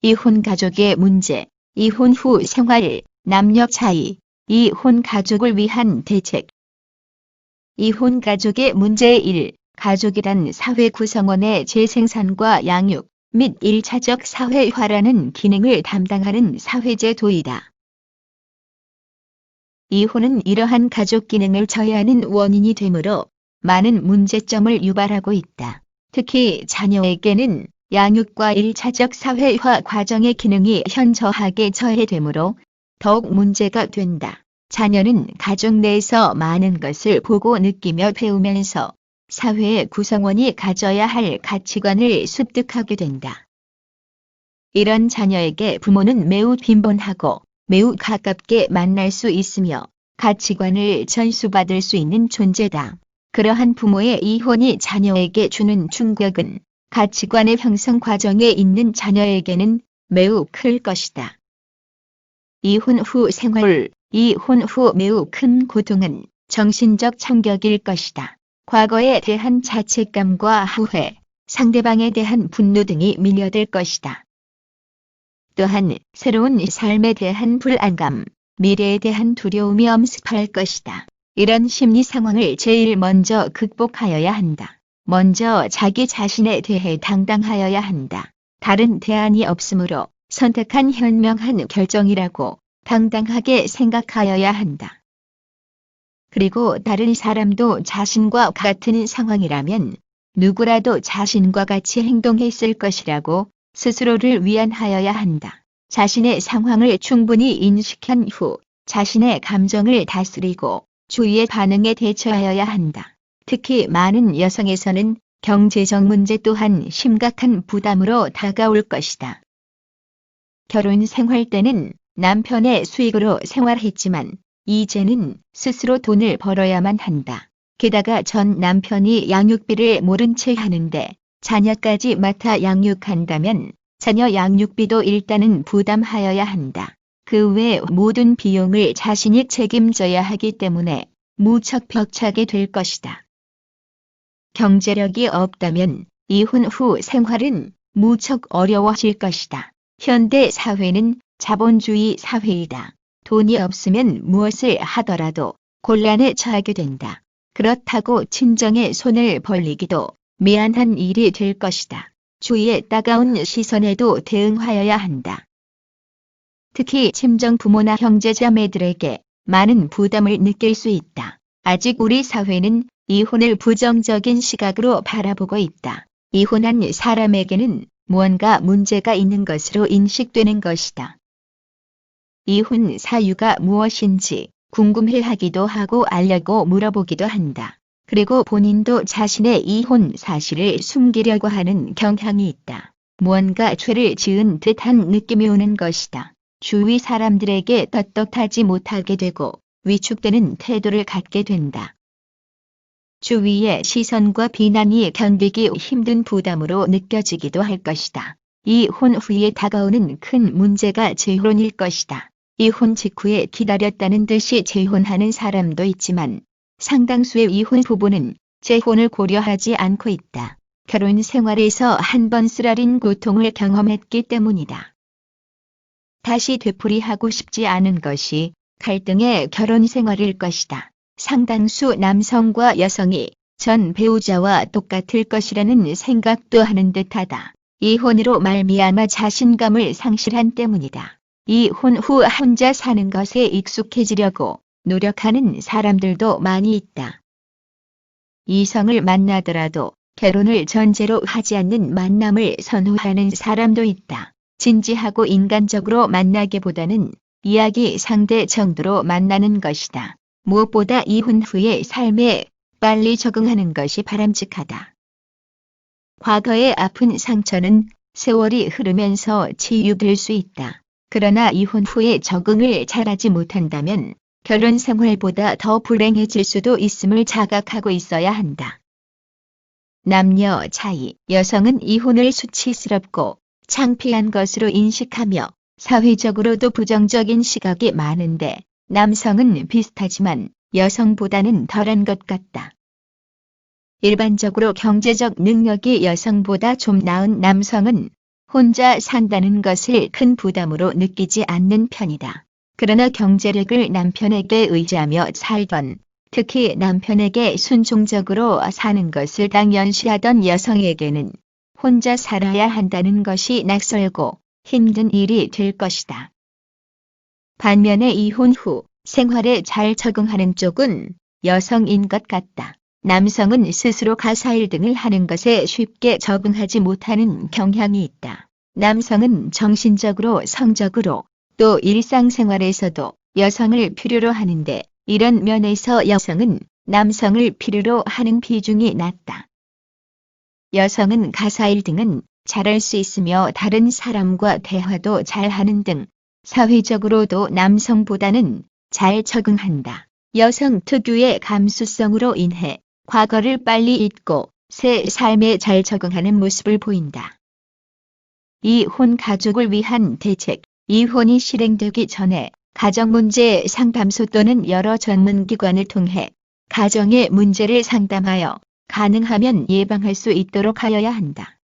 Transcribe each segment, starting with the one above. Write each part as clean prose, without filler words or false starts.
이혼 가족의 문제, 이혼 후 생활, 남녀 차이, 이혼 가족을 위한 대책. 이혼 가족의 문제 1. 가족이란 사회 구성원의 재생산과 양육 및 1차적 사회화라는 기능을 담당하는 사회제도이다. 이혼은 이러한 가족 기능을 저해하는 원인이 되므로 많은 문제점을 유발하고 있다. 특히 자녀에게는 양육과 1차적 사회화 과정의 기능이 현저하게 저해되므로 더욱 문제가 된다. 자녀는 가족 내에서 많은 것을 보고 느끼며 배우면서 사회의 구성원이 가져야 할 가치관을 습득하게 된다. 이런 자녀에게 부모는 매우 빈번하고 매우 가깝게 만날 수 있으며 가치관을 전수받을 수 있는 존재다. 그러한 부모의 이혼이 자녀에게 주는 충격은 가치관의 형성 과정에 있는 자녀에게는 매우 클 것이다. 이혼 후 생활, 이혼 후 매우 큰 고통은 정신적 충격일 것이다. 과거에 대한 자책감과 후회, 상대방에 대한 분노 등이 밀려들 것이다. 또한 새로운 삶에 대한 불안감, 미래에 대한 두려움이 엄습할 것이다. 이런 심리 상황을 제일 먼저 극복하여야 한다. 먼저 자기 자신에 대해 당당하여야 한다. 다른 대안이 없으므로 선택한 현명한 결정이라고 당당하게 생각하여야 한다. 그리고 다른 사람도 자신과 같은 상황이라면 누구라도 자신과 같이 행동했을 것이라고 스스로를 위안하여야 한다. 자신의 상황을 충분히 인식한 후 자신의 감정을 다스리고 주위의 반응에 대처하여야 한다. 특히 많은 여성에서는 경제적 문제 또한 심각한 부담으로 다가올 것이다. 결혼 생활 때는 남편의 수익으로 생활했지만 이제는 스스로 돈을 벌어야만 한다. 게다가 전 남편이 양육비를 모른 채 하는데 자녀까지 맡아 양육한다면 자녀 양육비도 일단은 부담하여야 한다. 그 외 모든 비용을 자신이 책임져야 하기 때문에 무척 벅차게 될 것이다. 경제력이 없다면 이혼 후 생활은 무척 어려워질 것이다. 현대 사회는 자본주의 사회이다. 돈이 없으면 무엇을 하더라도 곤란에 처하게 된다. 그렇다고 친정에 손을 벌리기도 미안한 일이 될 것이다. 주위의 따가운 시선에도 대응하여야 한다. 특히 친정 부모나 형제자매들에게 많은 부담을 느낄 수 있다. 아직 우리 사회는 이혼을 부정적인 시각으로 바라보고 있다. 이혼한 사람에게는 무언가 문제가 있는 것으로 인식되는 것이다. 이혼 사유가 무엇인지 궁금해하기도 하고 알려고 물어보기도 한다. 그리고 본인도 자신의 이혼 사실을 숨기려고 하는 경향이 있다. 무언가 죄를 지은 듯한 느낌이 오는 것이다. 주위 사람들에게 떳떳하지 못하게 되고 위축되는 태도를 갖게 된다. 주위의 시선과 비난이 견디기 힘든 부담으로 느껴지기도 할 것이다. 이혼 후에 다가오는 큰 문제가 재혼일 것이다. 이혼 직후에 기다렸다는 듯이 재혼하는 사람도 있지만 상당수의 이혼 부부는 재혼을 고려하지 않고 있다. 결혼 생활에서 한 번 쓰라린 고통을 경험했기 때문이다. 다시 되풀이하고 싶지 않은 것이 갈등의 결혼 생활일 것이다. 상당수 남성과 여성이 전 배우자와 똑같을 것이라는 생각도 하는 듯하다. 이혼으로 말미암아 자신감을 상실한 때문이다. 이혼 후 혼자 사는 것에 익숙해지려고 노력하는 사람들도 많이 있다. 이성을 만나더라도 결혼을 전제로 하지 않는 만남을 선호하는 사람도 있다. 진지하고 인간적으로 만나기보다는 이야기 상대 정도로 만나는 것이다. 무엇보다 이혼 후의 삶에 빨리 적응하는 것이 바람직하다. 과거의 아픈 상처는 세월이 흐르면서 치유될 수 있다. 그러나 이혼 후에 적응을 잘하지 못한다면 결혼 생활보다 더 불행해질 수도 있음을 자각하고 있어야 한다. 남녀 차이. 여성은 이혼을 수치스럽고 창피한 것으로 인식하며 사회적으로도 부정적인 시각이 많은데 남성은 비슷하지만 여성보다는 덜한 것 같다. 일반적으로 경제적 능력이 여성보다 좀 나은 남성은 혼자 산다는 것을 큰 부담으로 느끼지 않는 편이다. 그러나 경제력을 남편에게 의지하며 살던, 특히 남편에게 순종적으로 사는 것을 당연시하던 여성에게는 혼자 살아야 한다는 것이 낯설고 힘든 일이 될 것이다. 반면에 이혼 후 생활에 잘 적응하는 쪽은 여성인 것 같다. 남성은 스스로 가사일 등을 하는 것에 쉽게 적응하지 못하는 경향이 있다. 남성은 정신적으로, 성적으로, 또 일상생활에서도 여성을 필요로 하는데 이런 면에서 여성은 남성을 필요로 하는 비중이 낮다. 여성은 가사일 등은 잘할 수 있으며 다른 사람과 대화도 잘하는 등 사회적으로도 남성보다는 잘 적응한다. 여성 특유의 감수성으로 인해 과거를 빨리 잊고 새 삶에 잘 적응하는 모습을 보인다. 이혼 가족을 위한 대책. 이혼이 실행되기 전에 가정문제 상담소 또는 여러 전문기관을 통해 가정의 문제를 상담하여 가능하면 예방할 수 있도록 하여야 한다.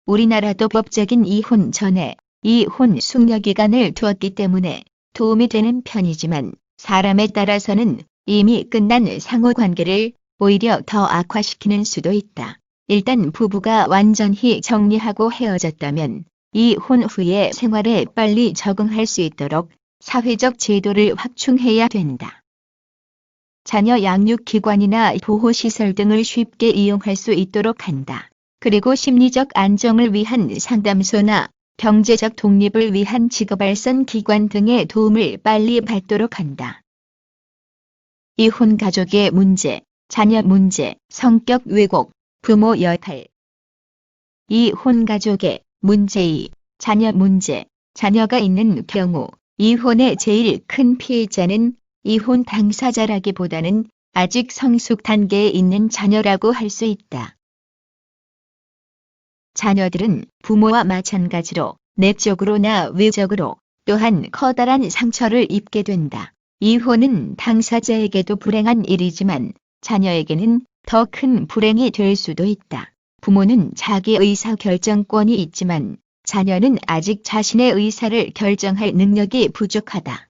우리나라도 법적인 이혼 전에 이혼 숙려기간을 두었기 때문에 도움이 되는 편이지만 사람에 따라서는 이미 끝난 상호관계를 오히려 더 악화시키는 수도 있다. 일단 부부가 완전히 정리하고 헤어졌다면 이혼 후의 생활에 빨리 적응할 수 있도록 사회적 제도를 확충해야 된다. 자녀 양육기관이나 보호시설 등을 쉽게 이용할 수 있도록 한다. 그리고 심리적 안정을 위한 상담소나 경제적 독립을 위한 직업발전 기관 등의 도움을 빨리 받도록 한다. 이혼 가족의 문제, 자녀 문제, 성격 왜곡, 부모 역할. 이혼 가족의 문제 2. 자녀 문제. 자녀가 있는 경우 이혼의 제일 큰 피해자는 이혼 당사자라기보다는 아직 성숙 단계에 있는 자녀라고 할 수 있다. 자녀들은 부모와 마찬가지로 내적으로나 외적으로 또한 커다란 상처를 입게 된다. 이혼은 당사자에게도 불행한 일이지만 자녀에게는 더 큰 불행이 될 수도 있다. 부모는 자기 의사 결정권이 있지만 자녀는 아직 자신의 의사를 결정할 능력이 부족하다.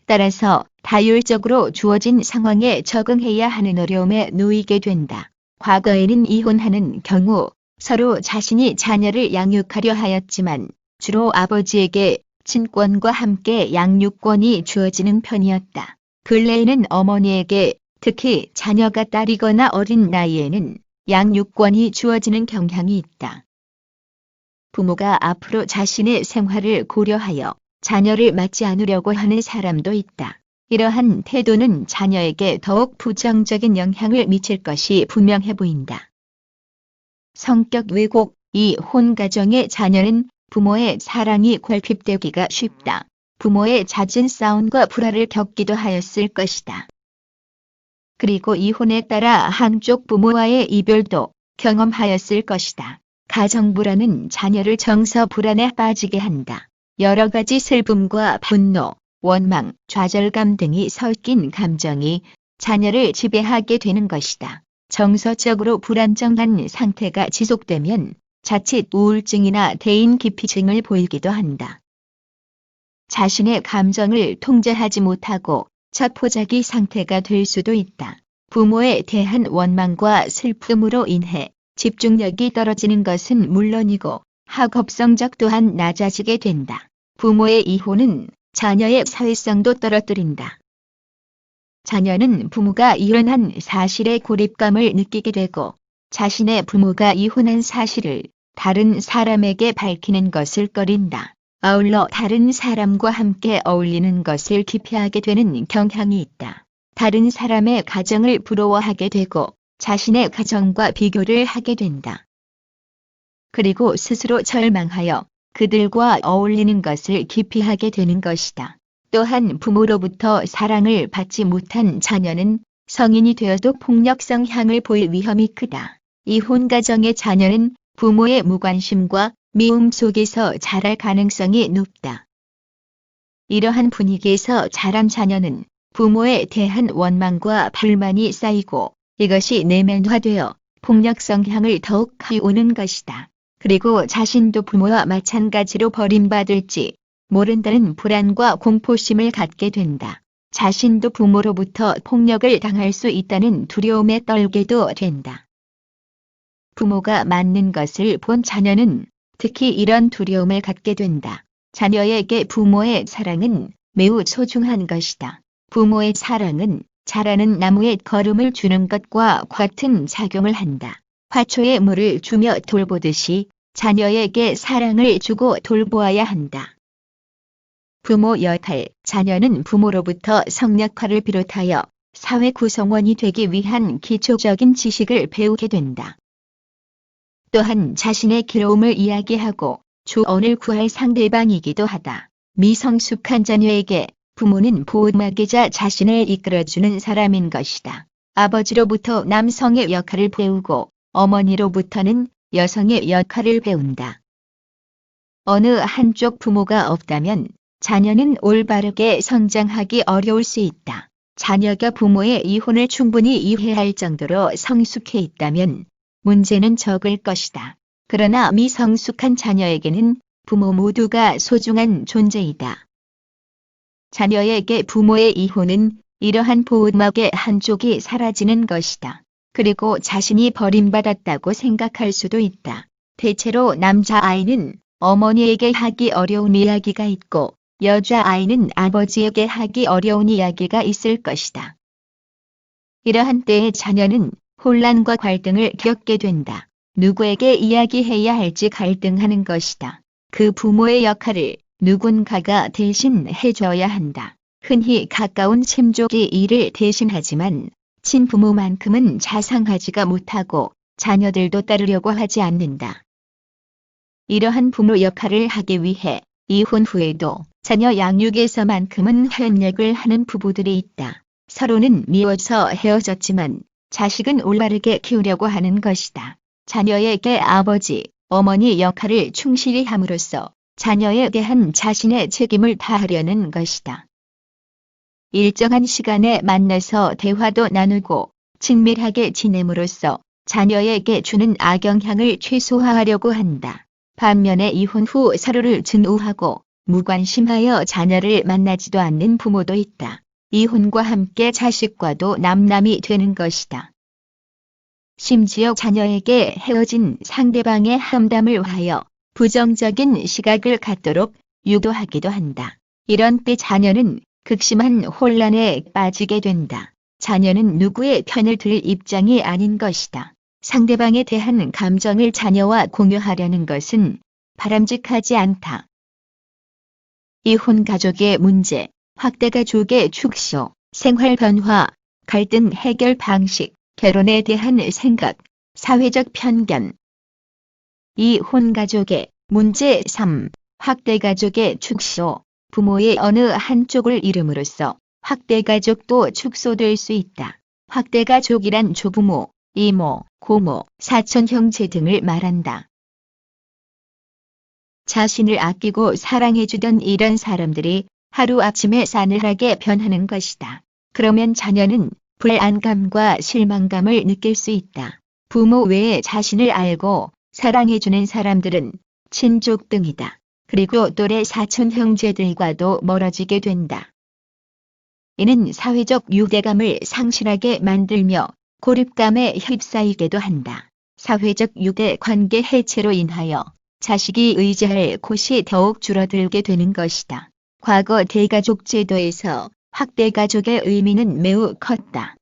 따라서 다율적으로 주어진 상황에 적응해야 하는 어려움에 놓이게 된다. 과거에는 이혼하는 경우 서로 자신이 자녀를 양육하려 하였지만 주로 아버지에게 친권과 함께 양육권이 주어지는 편이었다. 근래에는 어머니에게 특히 자녀가 딸이거나 어린 나이에는 양육권이 주어지는 경향이 있다. 부모가 앞으로 자신의 생활을 고려하여 자녀를 맡지 않으려고 하는 사람도 있다. 이러한 태도는 자녀에게 더욱 부정적인 영향을 미칠 것이 분명해 보인다. 성격 왜곡. 이혼 가정의 자녀는 부모의 사랑이 결핍되기가 쉽다. 부모의 잦은 싸움과 불화를 겪기도 하였을 것이다. 그리고 이혼에 따라 한쪽 부모와의 이별도 경험하였을 것이다. 가정불안은 자녀를 정서 불안에 빠지게 한다. 여러 가지 슬픔과 분노, 원망, 좌절감 등이 섞인 감정이 자녀를 지배하게 되는 것이다. 정서적으로 불안정한 상태가 지속되면 자칫 우울증이나 대인기피증을 보이기도 한다. 자신의 감정을 통제하지 못하고 자포자기 상태가 될 수도 있다. 부모에 대한 원망과 슬픔으로 인해 집중력이 떨어지는 것은 물론이고 학업 성적 또한 낮아지게 된다. 부모의 이혼은 자녀의 사회성도 떨어뜨린다. 자녀는 부모가 이혼한 사실에 고립감을 느끼게 되고 자신의 부모가 이혼한 사실을 다른 사람에게 밝히는 것을 꺼린다. 아울러 다른 사람과 함께 어울리는 것을 기피하게 되는 경향이 있다. 다른 사람의 가정을 부러워하게 되고 자신의 가정과 비교를 하게 된다. 그리고 스스로 절망하여 그들과 어울리는 것을 기피하게 되는 것이다. 또한 부모로부터 사랑을 받지 못한 자녀는 성인이 되어도 폭력 성향을 보일 위험이 크다. 이혼 가정의 자녀는 부모의 무관심과 미움 속에서 자랄 가능성이 높다. 이러한 분위기에서 자란 자녀는 부모에 대한 원망과 불만이 쌓이고 이것이 내면화되어 폭력 성향을 더욱 키우는 것이다. 그리고 자신도 부모와 마찬가지로 버림받을지 모른다는 불안과 공포심을 갖게 된다. 자신도 부모로부터 폭력을 당할 수 있다는 두려움에 떨게도 된다. 부모가 맞는 것을 본 자녀는 특히 이런 두려움을 갖게 된다. 자녀에게 부모의 사랑은 매우 소중한 것이다. 부모의 사랑은 자라는 나무에 거름을 주는 것과 같은 작용을 한다. 화초에 물을 주며 돌보듯이 자녀에게 사랑을 주고 돌보아야 한다. 부모 역할, 자녀는 부모로부터 성역할을 비롯하여 사회 구성원이 되기 위한 기초적인 지식을 배우게 된다. 또한 자신의 괴로움을 이야기하고 조언을 구할 상대방이기도 하다. 미성숙한 자녀에게 부모는 보호막이자 자신을 이끌어주는 사람인 것이다. 아버지로부터 남성의 역할을 배우고 어머니로부터는 여성의 역할을 배운다. 어느 한쪽 부모가 없다면 자녀는 올바르게 성장하기 어려울 수 있다. 자녀가 부모의 이혼을 충분히 이해할 정도로 성숙해 있다면 문제는 적을 것이다. 그러나 미성숙한 자녀에게는 부모 모두가 소중한 존재이다. 자녀에게 부모의 이혼은 이러한 보호막의 한쪽이 사라지는 것이다. 그리고 자신이 버림받았다고 생각할 수도 있다. 대체로 남자아이는 어머니에게 하기 어려운 이야기가 있고 여자아이는 아버지에게 하기 어려운 이야기가 있을 것이다. 이러한 때에 자녀는 혼란과 갈등을 겪게 된다. 누구에게 이야기해야 할지 갈등하는 것이다. 그 부모의 역할을 누군가가 대신 해줘야 한다. 흔히 가까운 친족이 이를 대신하지만 친부모만큼은 자상하지가 못하고 자녀들도 따르려고 하지 않는다. 이러한 부모 역할을 하기 위해 이혼 후에도 자녀 양육에서만큼은 협력을 하는 부부들이 있다. 서로는 미워서 헤어졌지만 자식은 올바르게 키우려고 하는 것이다. 자녀에게 아버지, 어머니 역할을 충실히 함으로써 자녀에 대한 자신의 책임을 다하려는 것이다. 일정한 시간에 만나서 대화도 나누고 친밀하게 지냄으로써 자녀에게 주는 악영향을 최소화하려고 한다. 반면에 이혼 후 서로를 증오하고 무관심하여 자녀를 만나지도 않는 부모도 있다. 이혼과 함께 자식과도 남남이 되는 것이다. 심지어 자녀에게 헤어진 상대방의 험담을 하여 부정적인 시각을 갖도록 유도하기도 한다. 이런 때 자녀는 극심한 혼란에 빠지게 된다. 자녀는 누구의 편을 들 입장이 아닌 것이다. 상대방에 대한 감정을 자녀와 공유하려는 것은 바람직하지 않다. 이혼 가족의 문제, 확대 가족의 축소, 생활 변화, 갈등 해결 방식, 결혼에 대한 생각, 사회적 편견. 이혼 가족의 문제 3. 확대 가족의 축소. 부모의 어느 한쪽을 잃음으로써 확대 가족도 축소될 수 있다. 확대 가족이란 조부모, 이모, 고모, 사촌 형제 등을 말한다. 자신을 아끼고 사랑해주던 이런 사람들이 하루아침에 싸늘하게 변하는 것이다. 그러면 자녀는 불안감과 실망감을 느낄 수 있다. 부모 외에 자신을 알고 사랑해주는 사람들은 친족 등이다. 그리고 또래 사촌 형제들과도 멀어지게 된다. 이는 사회적 유대감을 상실하게 만들며 고립감에 휩싸이게도 한다. 사회적 유대 관계 해체로 인하여 자식이 의지할 곳이 더욱 줄어들게 되는 것이다. 과거 대가족 제도에서 확대 가족의 의미는 매우 컸다.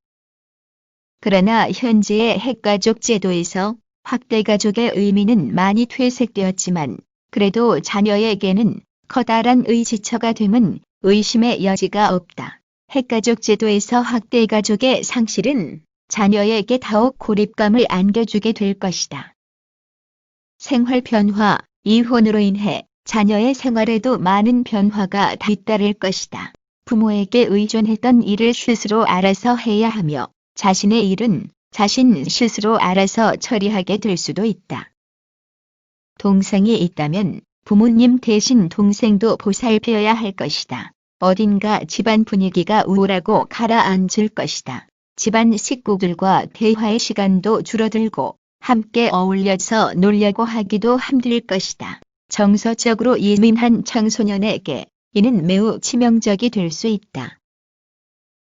그러나 현재의 핵가족 제도에서 확대 가족의 의미는 많이 퇴색되었지만 그래도 자녀에게는 커다란 의지처가 됨은 의심의 여지가 없다. 핵가족 제도에서 확대 가족의 상실은 자녀에게 더욱 고립감을 안겨주게 될 것이다. 생활 변화, 이혼으로 인해 자녀의 생활에도 많은 변화가 뒤따를 것이다. 부모에게 의존했던 일을 스스로 알아서 해야 하며 자신의 일은 자신 스스로 알아서 처리하게 될 수도 있다. 동생이 있다면 부모님 대신 동생도 보살펴야 할 것이다. 어딘가 집안 분위기가 우울하고 가라앉을 것이다. 집안 식구들과 대화의 시간도 줄어들고 함께 어울려서 놀려고 하기도 힘들 것이다. 정서적으로 예민한 청소년에게 이는 매우 치명적이 될 수 있다.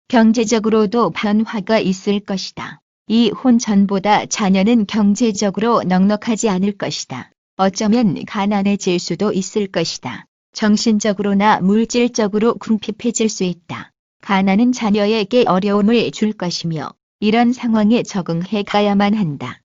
경제적으로도 변화가 있을 것이다. 이혼 전보다 자녀는 경제적으로 넉넉하지 않을 것이다. 어쩌면 가난해질 수도 있을 것이다. 정신적으로나 물질적으로 궁핍해질 수 있다. 가난은 자녀에게 어려움을 줄 것이며 이런 상황에 적응해 가야만 한다.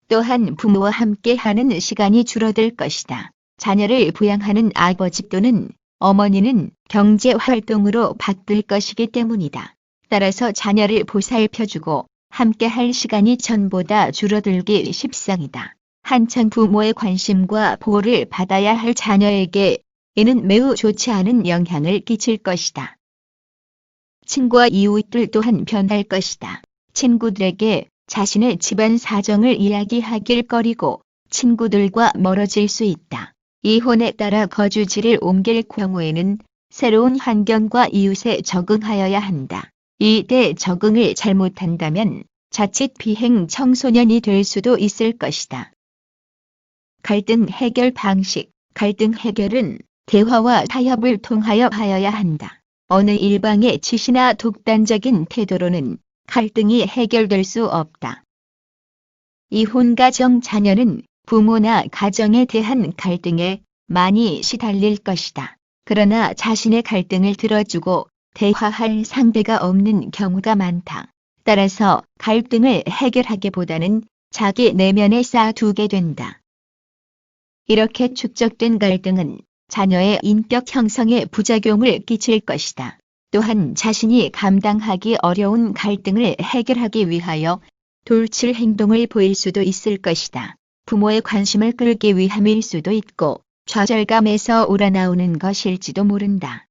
또한 부모와 함께하는 시간이 줄어들 것이다. 자녀를 부양하는 아버지 또는 어머니는 경제 활동으로 바쁠 것이기 때문이다. 따라서 자녀를 보살펴주고 함께할 시간이 전보다 줄어들기 십상이다. 한창 부모의 관심과 보호를 받아야 할 자녀에게 이는 매우 좋지 않은 영향을 끼칠 것이다. 친구와 이웃들 또한 변할 것이다. 친구들에게 자신의 집안 사정을 이야기하길 꺼리고 친구들과 멀어질 수 있다. 이혼에 따라 거주지를 옮길 경우에는 새로운 환경과 이웃에 적응하여야 한다. 이때 적응을 잘못한다면 자칫 비행 청소년이 될 수도 있을 것이다. 갈등 해결 방식. 갈등 해결은 대화와 타협을 통하여 하여야 한다. 어느 일방의 지시나 독단적인 태도로는 갈등이 해결될 수 없다. 이혼 가정 자녀는 부모나 가정에 대한 갈등에 많이 시달릴 것이다. 그러나 자신의 갈등을 들어주고 대화할 상대가 없는 경우가 많다. 따라서 갈등을 해결하기보다는 자기 내면에 쌓아두게 된다. 이렇게 축적된 갈등은 자녀의 인격 형성에 부작용을 끼칠 것이다. 또한 자신이 감당하기 어려운 갈등을 해결하기 위하여 돌출 행동을 보일 수도 있을 것이다. 부모의 관심을 끌기 위함일 수도 있고 좌절감에서 우러나오는 것일지도 모른다.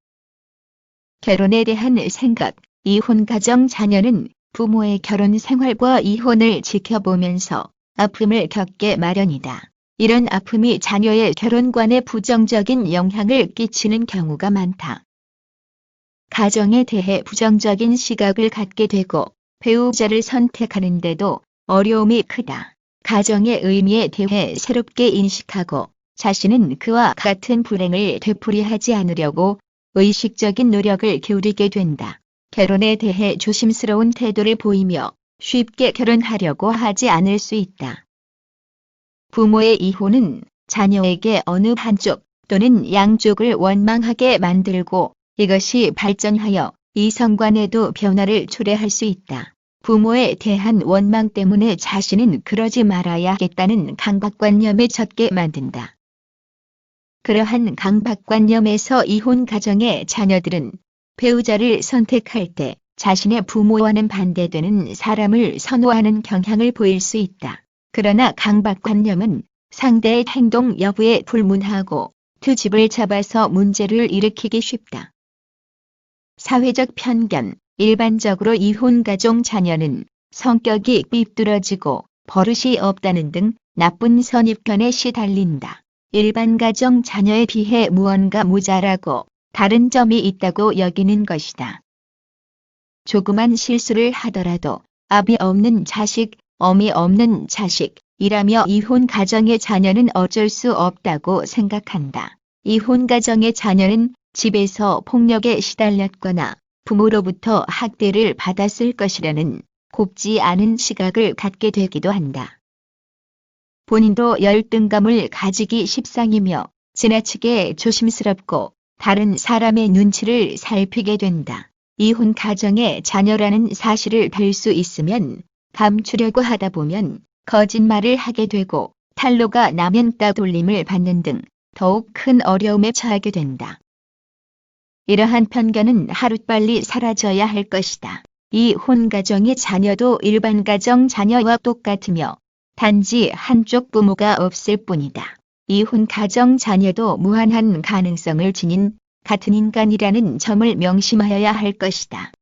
결혼에 대한 생각. 이혼 가정 자녀는 부모의 결혼 생활과 이혼을 지켜보면서 아픔을 겪게 마련이다. 이런 아픔이 자녀의 결혼관에 부정적인 영향을 끼치는 경우가 많다. 가정에 대해 부정적인 시각을 갖게 되고 배우자를 선택하는데도 어려움이 크다. 가정의 의미에 대해 새롭게 인식하고 자신은 그와 같은 불행을 되풀이하지 않으려고 의식적인 노력을 기울이게 된다. 결혼에 대해 조심스러운 태도를 보이며 쉽게 결혼하려고 하지 않을 수 있다. 부모의 이혼은 자녀에게 어느 한쪽 또는 양쪽을 원망하게 만들고 이것이 발전하여 이성간에도 변화를 초래할 수 있다. 부모에 대한 원망 때문에 자신은 그러지 말아야겠다는 강박관념에 젖게 만든다. 그러한 강박관념에서 이혼 가정의 자녀들은 배우자를 선택할 때 자신의 부모와는 반대되는 사람을 선호하는 경향을 보일 수 있다. 그러나 강박관념은 상대의 행동 여부에 불문하고 트집을 잡아서 문제를 일으키기 쉽다. 사회적 편견. 일반적으로 이혼 가정 자녀는 성격이 삐뚤어지고 버릇이 없다는 등 나쁜 선입견에 시달린다. 일반 가정 자녀에 비해 무언가 모자라고 다른 점이 있다고 여기는 것이다. 조그만 실수를 하더라도 아비 없는 자식, 어미 없는 자식이라며 이혼 가정의 자녀는 어쩔 수 없다고 생각한다. 이혼 가정의 자녀는 집에서 폭력에 시달렸거나 부모로부터 학대를 받았을 것이라는 곱지 않은 시각을 갖게 되기도 한다. 본인도 열등감을 가지기 십상이며 지나치게 조심스럽고 다른 사람의 눈치를 살피게 된다. 이혼 가정의 자녀라는 사실을 별 수 있으면 감추려고 하다 보면 거짓말을 하게 되고 탄로가 나면 따돌림을 받는 등 더욱 큰 어려움에 처하게 된다. 이러한 편견은 하루빨리 사라져야 할 것이다. 이혼 가정의 자녀도 일반 가정 자녀와 똑같으며 단지 한쪽 부모가 없을 뿐이다. 이혼 가정 자녀도 무한한 가능성을 지닌 같은 인간이라는 점을 명심하여야 할 것이다.